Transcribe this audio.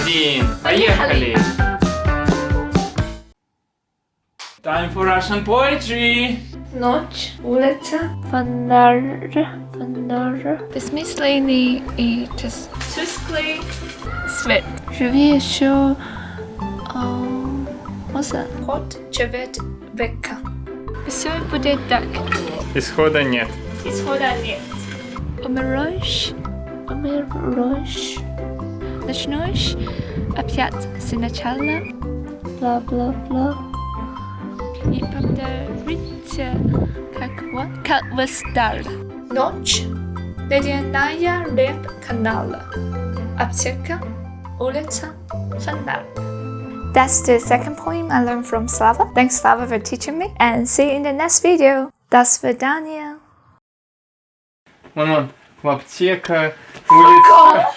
1. Поехали! Time for Russian poetry! Ночь, улица, Фонарь. бессмысленный и тусклый свет. Живи еще... Моза. Кот живет века. Все будет так. Исхода нет. Исхода нет. Умираешь. Начнешь опять сначала. Бла-бла-бла. И повторите, как вы стали. Ночь, ледяная рябь канала. Аптека, улица, фонарь. That's the second poem I learned from Slava. Thanks, Slava, for teaching me. And see you in the next video. До свидания. Вон, аптека, улица.